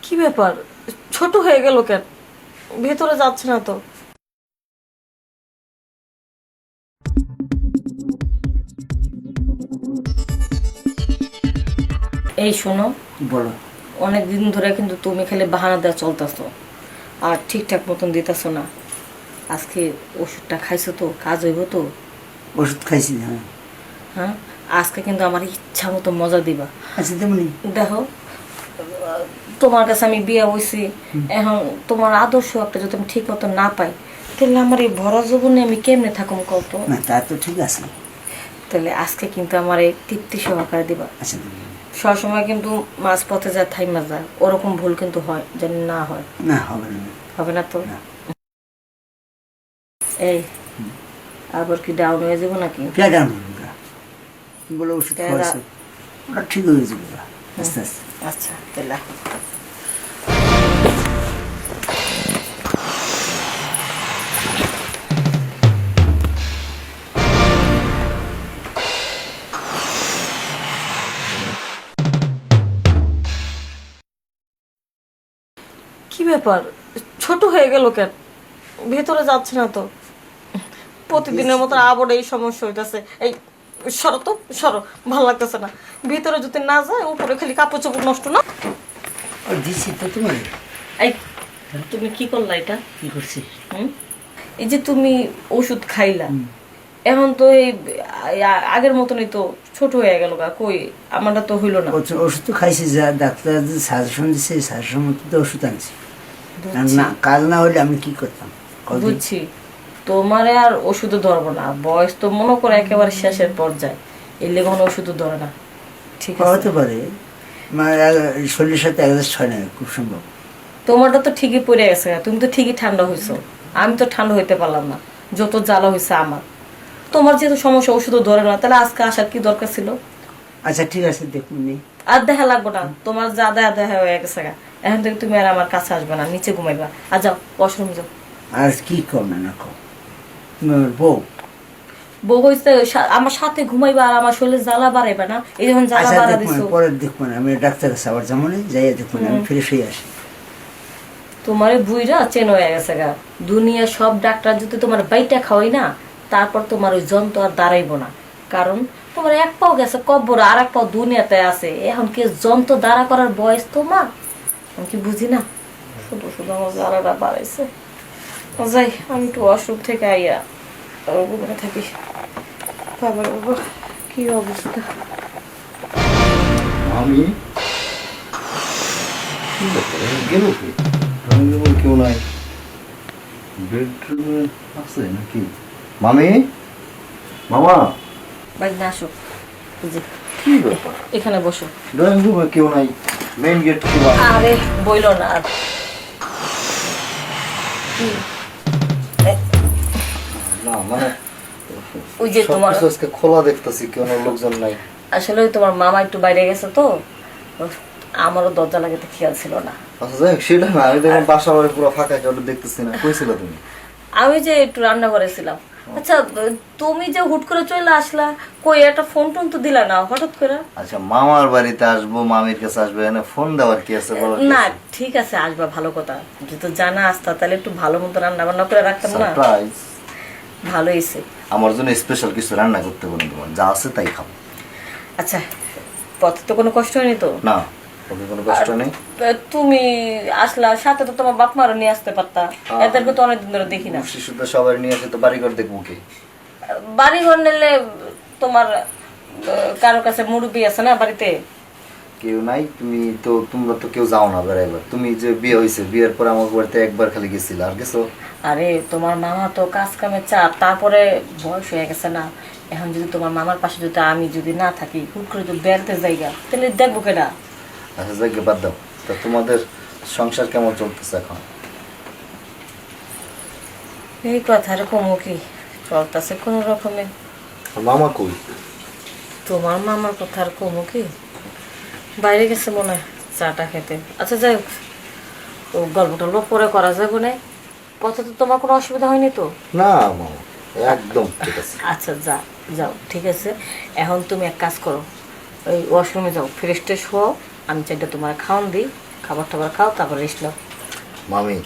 কি ব্যাপার, ছোট হয়ে গেল কেন? ভেতরে যাচ্ছে না তো? এই শোনো, বলো। অনেকদিন ধরে কিন্তু তুমি খালি বাহানা দেওয়া চলতেছো, আর ঠিকঠাক মতন দিতেছো না। আজকে ওষুধটা খাইছো তো? কাজ হইব তো? ওষুধ খাইছি, হ্যাঁ। হ্যাঁ, আজকে কিন্তু আমার ইচ্ছা মতো মজা দিবা। আচ্ছা, তেমনি দেখো, তোমার কাছে আমি বিয়ে হইছি, এখন তোমার আদর্শ একটা যদি আমি ঠিক মতো না পাই, তাহলে আমার এই ভরা জীবনে আমি কেমনে থাকুম কত? না, তা তো ঠিক আছে। তাহলে আজকে কিন্তু আমার এই তৃপ্তি সহকারে দিবা। আচ্ছা, সবসময় কিন্তু মাছ পথে যায় থাইমা যায়, ওরকম ভুল কিন্তু হয়, যেন না হয়। না হবে না। হবে না তো? না। এই আবার কি ডাউন হয়ে যাবো নাকি? কেডা বলে ওষুধ খাওয়াছে, ওটা ঠিক হয়ে যাবে আস্তে আস্তে। আচ্ছা তাহলে কি ব্যাপার, ছোট হয়ে গেল কেন? ভেতরে যাচ্ছে না তো? প্রতিদিনের মতো আবার এই সমস্যা হইতাছে। এই সরো তো, সরো, ভালো লাগতেছে না। ভিতরে যদি না যায়, উপরে খালি কাপড় চোপড় নষ্ট না। ও দিচ্ছি তো তোমার। এই তুমি কি করলা এটা? কি করছি? এই যে তুমি ওষুধ খাইলা, এখন তো এই আগের মতনই তো ছোট হয়ে গেল গা। কই আমারটা তো হইলো না। ওষুধ তো খাইছি, যা ডাক্তার সাজেশন দিচ্ছে সাজেশন মতো তো ওষুধ আনছি। না, কাজ না হলে আমি কি করতাম? বুঝছি, তোমারে আর ওষুধও ধরবো না। বয়স তো মনে করে একেবারে শেষের পর্যায়ে, এর লেগে কোনো ওষুধও ধরে না। ঠিক আছে, হতে পারে শরীরের সাথে অ্যাডজাস্ট হয় না, খুব সম্ভব। তোমারটা তো ঠিকই পড়ে গেছে, তুমি তো ঠিকই ঠান্ডা হয়েছো। আমি তো ঠান্ডা হইতে পারলাম না, যত জ্বালা হয়েছে আমার। তোমার যেহেতু সমস্যা, ওষুধও ধরে না, তাহলে আজকে আসার কি দরকার ছিল? আচ্ছা ঠিক আছে, দেখুন নি। আর দেখা লাগবো না, তোমার যা দেখা দেখা হয়ে গেছে গা। এখন থেকে তুমি আর আমার কাছে আসবে না, নিচে ঘুমাইবা। আর যাও, ওয়াশরুম যাও। আর কি কম না কম, তুমি আমার বউ। বউ হইছে আমার সাথে ঘুমাইবা, আর আমার শরীরে জ্বালা বাড়াইবা না। এই যখন জ্বালা আচ্ছা বাড়া দেখুন, দিছো। পরে দেখুন, আমি ডাক্তার কাছে আবার যেমন যাই, দেখুন আমি ফ্রেশ হয়ে আসি। তোমার বুইরা চেন হয়ে গেছে গা। দুনিয়া সব ডাক্তার যদি তোমার বাইটা খাওয়াই না, তারপর তোমার ওই যন্ত্র আর দাঁড়াইবো না। কারণ তোমার এক পাও গেছে কব্বর, আর এক পাও দুনিয়াতে আছে। এখন কি যন্ত্র দাঁড়া করার বয়স তোমার? আমি কি বুঝি না? শুধু শুধু আমার জ্বালাটা বাড়াইছে। যাই, আমি একটু ওয়াশরুম থেকে আইয়া ঘুমে থাকি। বাবা বাবা, কি অবস্থা! আমি গেল কি? আমি যেমন কেউ নাই, বেডরুমে আছে নাকি? মামি, মামা, বাড়ি না আসো। জি, কি ব্যাপার? এখানে বসো। ড্রয়িং রুমে কেউ নাই, মেইন গেট খোলা। আরে বইলো না আর। না মানে ওই যে তোমার সবকিছু আজকে খোলা দেখতেছি, কোনো লোকজন নাই। আসলে ওই তোমার মামা একটু বাইরে গেছে তো, আমারও দরজা লাগাতে খেয়াল ছিল না। আচ্ছা যাই হোক, সেটা না, আমি দেখলাম বাসা বাড়ি পুরো ফাঁকা, কেউ দেখতেছি না। কইছিল তুমি? আমি যে একটু রান্না করেছিলাম। আচ্ছা, তুমি যে হুট করে চলে আসলা, কই একটা ফোন টোন তো দিলা না হঠাৎ করে? আচ্ছা, মামার বাড়িতে আসবো, মামির কাছে আসবে, এনে ফোন দেওয়ার কি আছে বলো? না ঠিক আছে, আসবা, ভালো কথা। যদি জানা আসতা তাহলে একটু ভালো মতো রান্না বান্না করে রাখতাম না। সারপ্রাইজ। ভালো হয়েছে। আমার জন্য স্পেশাল কিছু রান্না করতে বলুন, তোমার যা আছে তাই খাবো। আচ্ছা, পথে তো কোনো কষ্ট হয়নি তো? না, ওকে কোনো কষ্ট নেই। তুমি আসলা, সাথে তো তোমার বাপ মারও নিয়ে আসতে পারতা। এদেরকে তো অনেকদিন ধরে দেখি না। শিশুদের সবাই নিয়ে আসে, তো বাড়িঘর দেখবো কি? বাড়ি ঘর নিলে তোমার কারো কাছে মুরব্বী আছে না বাড়িতে? কেউ নাই। তুমি তো, তোমরা তো কেউ যাও না বেড়াইবার। তুমি যে বিয়ে হয়েছে, বিয়ের পর আমার বাড়িতে একবার খালি গেছিল, আর গেছো? আরে তোমার মামা তো কাজ কামের চাপ, তারপরে বয়স হয়ে গেছে না। এখন যদি তোমার মামার পাশে যদি আমি যদি না থাকি, হুট করে যদি বেড়াতে যাইগা, তাহলে দেখবো কেডা? আচ্ছা যাকে বাদ দাও। তা তোমাদের সংসার কেমন চলতেছে এখন? এই কথা আর কমো কি, চলতেছে কোনো রকমে। মামা কই? তোমার মামার কথা আর কমো কি, বাইরে গেছে মনে হয় চাটা খেতে। আচ্ছা যাই হোক, ও গল্প টল্প পরে করা যাবে না। কথা তো তোমার কোনো অসুবিধা হয়নি তো? না মামা, একদম ঠিক আছে। আচ্ছা যাও ঠিক আছে। এখন তুমি এক কাজ করো, ওই ওয়াশরুমে যাও, ফ্রেশ ট্রেশ হও। আমি চাইটা তোমার খাওয়ান দিই, খাবার টাবার খাও, তারপর রেস্ট নাও। মামি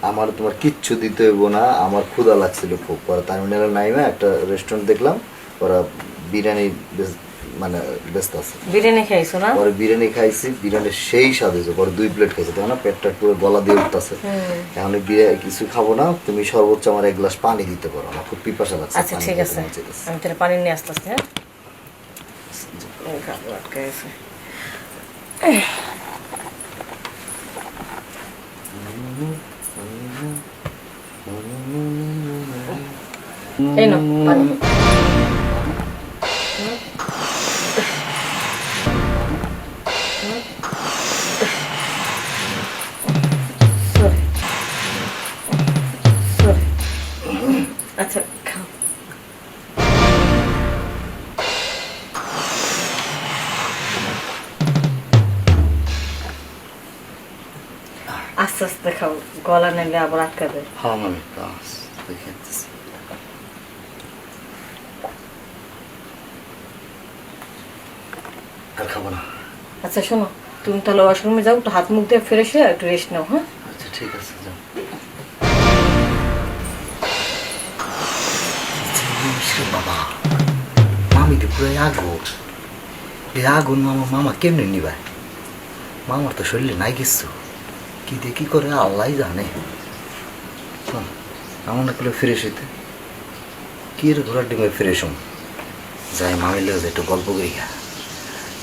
আমার তোমার কিচ্ছু দিতে হইব না, আমার ক্ষুধা লাগছিল খুব। পরে টার্মিনালের নাইমে একটা রেস্টুরেন্ট দেখলাম, ওরা বিরিয়ানি মানে ব্যস্ত আছে। বিরিয়ানি খাইছো না? পরে বিরিয়ানি খাইছি, বিরিয়ানি সেই স্বাদ হয়েছে। পরে 2 প্লেট খাইছি, তাই না, পেটটা পুরো গলা দিয়ে উঠতেছে। এখন বিরিয়ানি কিছু খাবো না, তুমি সর্বোচ্চ আমার 1 গ্লাস পানি দিতে পারো, আমার খুব পিপাসা লাগছে। আচ্ছা পানি ঠিক খেতে আছে, মন চাইতেছে। আমি তাহলে পানি নিয়ে আসতেছি। হ্যাঁ, খাবার আটকে গেছে। এই নাও পানি। Sorry. Sorry. আচ্ছা খাও। আস্তে আস্তে খাও, গলা নিলে আবার আটকাবে। হ্যাঁ মামি, বাস দেখে আসতেছি। আর খাবো না। আচ্ছা শোনো, তুমি তাহলে ওয়াশরুমে যাও, একটু হাত মুখ দিয়ে ফ্রেশ হয়ে একটু রেস্ট নাও। হ্যাঁ, আচ্ছা ঠিক আছে, যাও। বাবা মামি তো পুরো আগুন, এই আগুন মামা কেমনে নিবায়? মামার তো শরীরে নাই কিছু, কি দিয়ে কি করে আল্লাহ জানে। আমার না করলে ফ্রেশ হইতে কি রে ঘোরার ডিমে ফ্রেশ হম, যাই মামির লেগে একটু গল্প করি গা।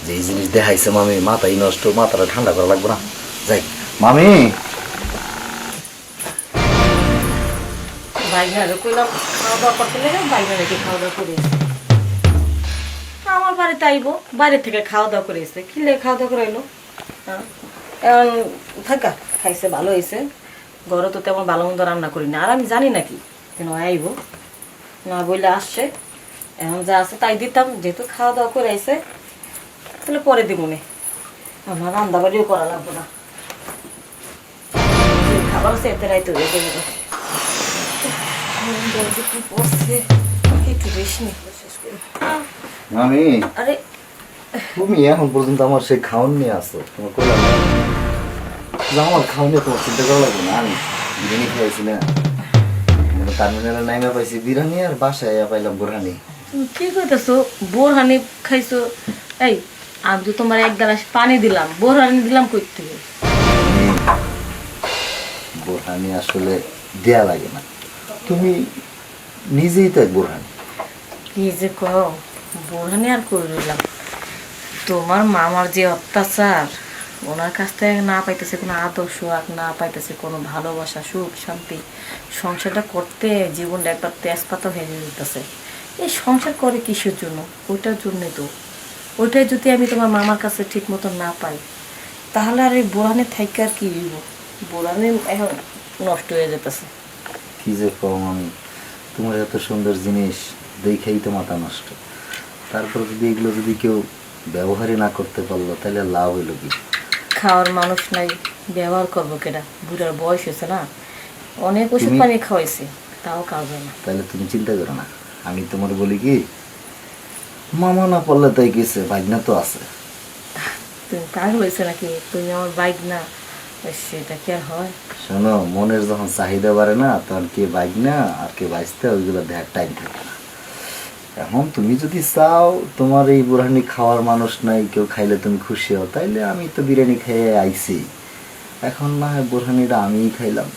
যে এই জিনিস দেখাইছে মামি, মাথাই নষ্ট, মাথাটা ঠান্ডা করা লাগবে না। যাই মামি। বাইরে কইলাম খাওয়া দাওয়া করতে লেগে, বাইরে রেখে খাওয়া দাওয়া করে এসে আমার বাড়িতে আইবো, বাইরে থেকে খাওয়া দাওয়া করে এসে কি লেগে খাওয়া দাওয়া করে এলো। হ্যাঁ, এখন থাকা খাইছে, ভালো হয়েছে। ঘরে তো তেমন ভালো মন্দ রান্না করি না, আর আমি জানি নাকি কেন আইবো না বইলে আসছে। এখন যা আছে তাই দিতাম, যেহেতু খাওয়া দাওয়া করে আইছে তাহলে পরে দিব নে, আমার রান্না বাড়িও করা লাগবে না। খাবার আছে এতে রাইতে হয়ে যাবে। একটু বেশি মামি আরে তুমি এখন পর্যন্ত আমার সেই খাওয়ান নিয়ে আসো, তোমার কইলাম না যে আমার খাওয়ান নিয়ে তোমার চিন্তা করা লাগবে না। আমি বিরিয়ানি খাইছি না, টার্মিনালে নাইমে পাইছি বিরিয়ানি, আর বাসায় পাইলাম বোরহানি। তুমি কি কইতেছো? বোরহানি খাইছো? এই আমি তো তোমার 1 গ্লাস পানি দিলাম, বোরহানি দিলাম কই থেকে? বোরহানি আসলে দেয়া লাগে না, তুমি নিজেই তো এক বোরহানি। কি যে কও, বোরহানি আর করে রইলাম। তোমার মামার যে অত্যাচার, ওনার কাছ থেকে না পাইতেছে কোনো আদর সোহাগ, না পাইতেছে কোনো ভালোবাসা, সুখ শান্তি, সংসারটা করতে জীবনটা একবার তেজপাতা হয়ে যেতেছে। এই সংসার করে কিসের জন্য? ওইটার জন্যই তো। ওইটাই যদি আমি তোমার মামার কাছে ঠিক মতো না পাই, তাহলে আর এই বোরহানি থাইকে আর কি দিব? বোরহানি এখন নষ্ট হয়ে যেতেছে। কি যে কম, আমি তোমার এত সুন্দর জিনিস দেখেই তো মাথা নষ্ট। তারপর যদি এগুলো যদি কেউ ব্যবহারই না করতে পারলো, তাহলে লাভ হইলো কি? খাওয়ার মানুষ নাই, ব্যবহার করবো কেটা? বুড়ার বয়স হয়েছে না, অনেক ওষুধ তুমি- পানি খাওয়াইছে, তাও কাজ হয় না। তাহলে তুমি চিন্তা করো না, আমি তোমার বলি কি, মামা না পড়লে তাই গেছে, ভাগনা তো আছে। তুমি পাগল হয়েছে নাকি? তুমি আমার বাইক না, সেটা কি আর হয়? শোনো, মনের যখন চাহিদা বাড়ে না, তখন কে ভাগনা আর কে বাঁচতে, ওইগুলো দেখার টাইম থাকে না। এখন তুমি যদি চাও তোমার এই বুড়ানি খাওয়ার মানুষ নাই, কেউ খাইলে তুমি খুশি হও, তাইলে আমি তো বিরিয়ানি খেয়ে আইছি, এখন না হয় বুড়ানিটা আমিই খাইলাম।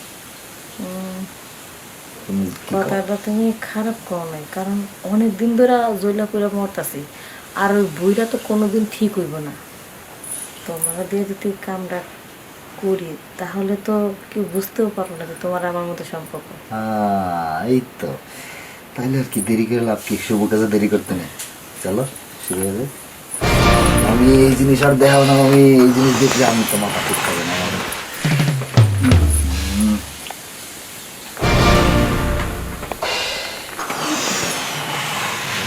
তুমি কি খাও? কথাটা তুমি খারাপ করো নাই, কারণ অনেক দিন ধরে জৈলা করে মরতাছি, আর ওই বইটা তো কোনোদিন ঠিক হইব না। তোমরা দিয়ে যদি কামটা করি, তাহলে তো কেউ বুঝতেও পারবো না যে তোমার আমার মতো সম্পর্ক। এই তো, তাইলে আর কি দেরি করে লাভ কি? শুভ কাজে দেরি করতে নেই, চলো শুরু হয়ে যায়। আমি এই জিনিস আর দেখাও না, আমি এই জিনিস দেখলে আমি তো মাথা ঠিক হবে না আমার।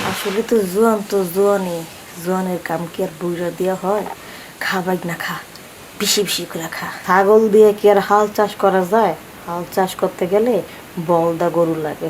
আসলে তো জোয়ান তো জোয়ানি, জোয়ানের কাম কি আর বইরা দেওয়া হয়? খাবাই না খা, বেশি বেশি করে খা। ছাগল দিয়ে কি আর হাল চাষ করা যায়? হাল চাষ করতে গেলে বলদা গরু লাগে।